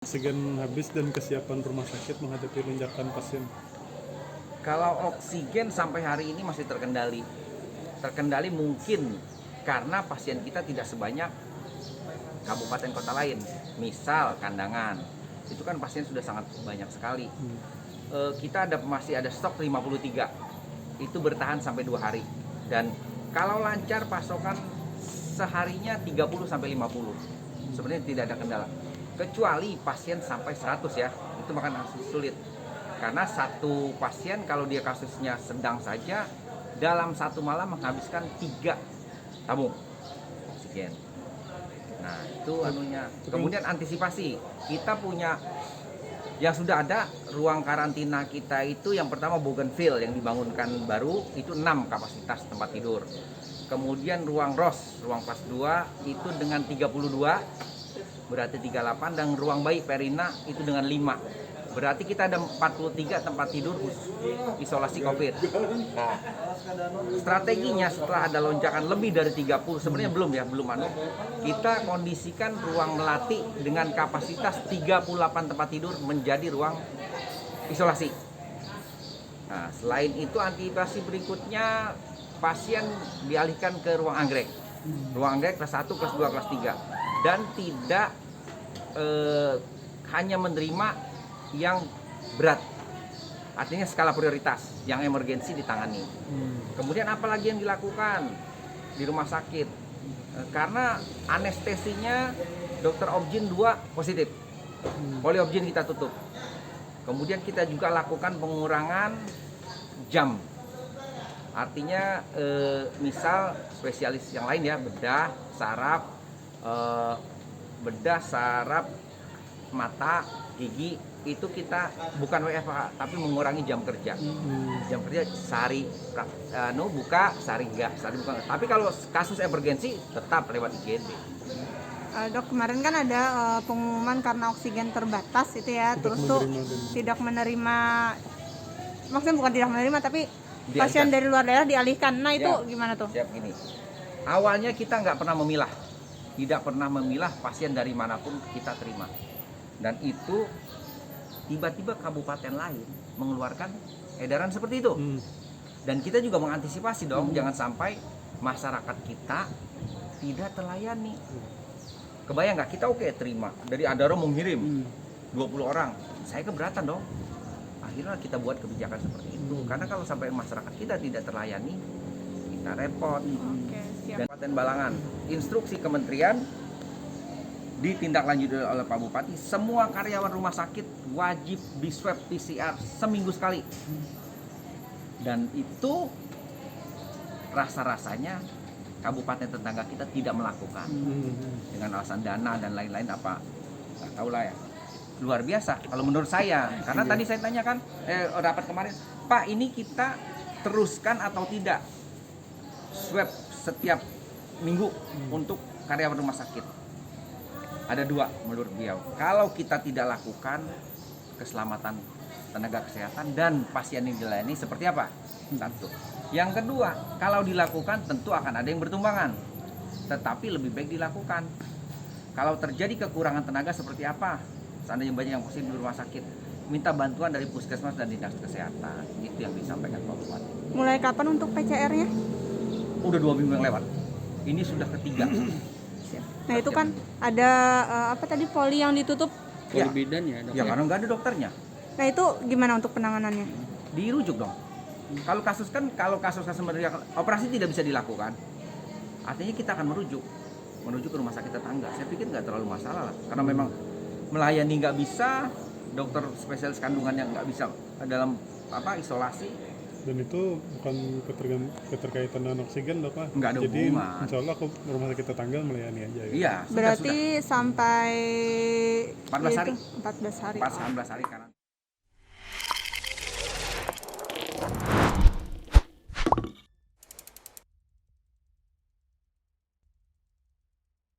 Oksigen habis dan kesiapan rumah sakit menghadapi lonjakan pasien. Kalau oksigen sampai hari ini masih terkendali. Terkendali mungkin karena pasien kita tidak sebanyak kabupaten kota lain. Misal Kandangan, itu kan pasien sudah sangat banyak sekali. Kita masih ada stok 53. Itu bertahan sampai 2 hari. Dan kalau lancar pasokan seharinya 30 sampai 50. Sebenarnya tidak ada kendala. Kecuali pasien sampai 100 ya, itu makan sulit. Karena satu pasien kalau dia kasusnya sedang saja, dalam satu malam menghabiskan 3 tabung oksigen. Nah itu anunya. Kemudian antisipasi, kita punya yang sudah ada ruang karantina kita itu yang pertama Bougainville yang dibangunkan baru itu 6 kapasitas tempat tidur. Kemudian ruang ROS, ruang kelas 2 itu dengan 32 berarti 38, dan ruang bayi Perina itu dengan 5. Berarti kita ada 43 tempat tidur isolasi COVID. Nah, strateginya setelah ada lonjakan lebih dari 30, sebenarnya belum kita kondisikan ruang melati dengan kapasitas 38 tempat tidur menjadi ruang isolasi. Nah, selain itu antisipasi berikutnya pasien dialihkan ke ruang anggrek. Ruang anggrek kelas 1, kelas 2, kelas 3. Dan tidak hanya menerima yang berat, artinya skala prioritas, yang emergensi ditangani. Kemudian apalagi yang dilakukan di rumah sakit, karena anestesinya dokter Objin 2 positif, poliobjin kita tutup. Kemudian kita juga lakukan pengurangan jam, artinya misal spesialis yang lain ya, bedah, saraf, mata, gigi, itu kita bukan WFH tapi mengurangi jam kerja. Jam kerja sehari buka, sehari enggak, sehari buka. Tapi kalau kasus emergensi tetap lewat IGD. Dok, kemarin kan ada pengumuman karena oksigen terbatas itu ya, terus tuh tidak menerima, maksudnya bukan tidak menerima tapi dialihkan. Pasien dari luar daerah dialihkan. Nah itu ya, gimana tuh? Siap gini. Awalnya kita nggak pernah memilah, tidak pernah memilah pasien dari manapun kita terima. Dan itu tiba-tiba kabupaten lain mengeluarkan edaran seperti itu. Dan kita juga mengantisipasi dong, jangan sampai masyarakat kita tidak terlayani. Kebayang nggak, kita oke terima, dari Adaro mengirim 20 orang, saya keberatan dong. Akhirnya kita buat kebijakan seperti itu, karena kalau sampai masyarakat kita tidak terlayani, kita repot. Dan Kabupaten Balangan, instruksi kementerian ditindaklanjuti oleh Pak Bupati, semua karyawan rumah sakit wajib di swab PCR seminggu sekali. Dan itu rasa-rasanya kabupaten tetangga kita tidak melakukan dengan alasan dana dan lain-lain apa, nggak tahu lah ya. Luar biasa kalau menurut saya, karena tadi saya tanyakan rapat kemarin, Pak ini kita teruskan atau tidak swab setiap minggu untuk karyawan rumah sakit. Ada 2 menurut beliau. Kalau kita tidak lakukan, keselamatan tenaga kesehatan dan pasien yang dilayani seperti apa? 1. Yang kedua, kalau dilakukan tentu akan ada yang bertumbangan. Tetapi lebih baik dilakukan. Kalau terjadi kekurangan tenaga seperti apa? Seandainya banyak yang positif di rumah sakit, minta bantuan dari puskesmas dan dinas kesehatan. Itu yang disampaikan Pak Bupati. Mulai kapan untuk PCR-nya? Udah 2 minggu yang lewat. Ini sudah ketiga. Nah itu kan ada poli yang ditutup. Poli bidan ya, ya karena nggak ada dokternya. Nah itu gimana untuk penanganannya? Dirujuk dong. Kalau kasus operasi tidak bisa dilakukan, artinya kita akan merujuk ke rumah sakit tetangga. Saya pikir nggak terlalu masalah lah, karena memang melayani nggak bisa, dokter spesialis kandungan yang nggak bisa dalam isolasi. Dan itu bukan keterkaitan dengan oksigen, Dok, Pak. Nggak ada jadi hubungan. insya Allah rumah sakit tetangga melayani aja. Gitu. Iya. Berarti sudah. Sampai 14 hari. 14 hari. 14 hari karena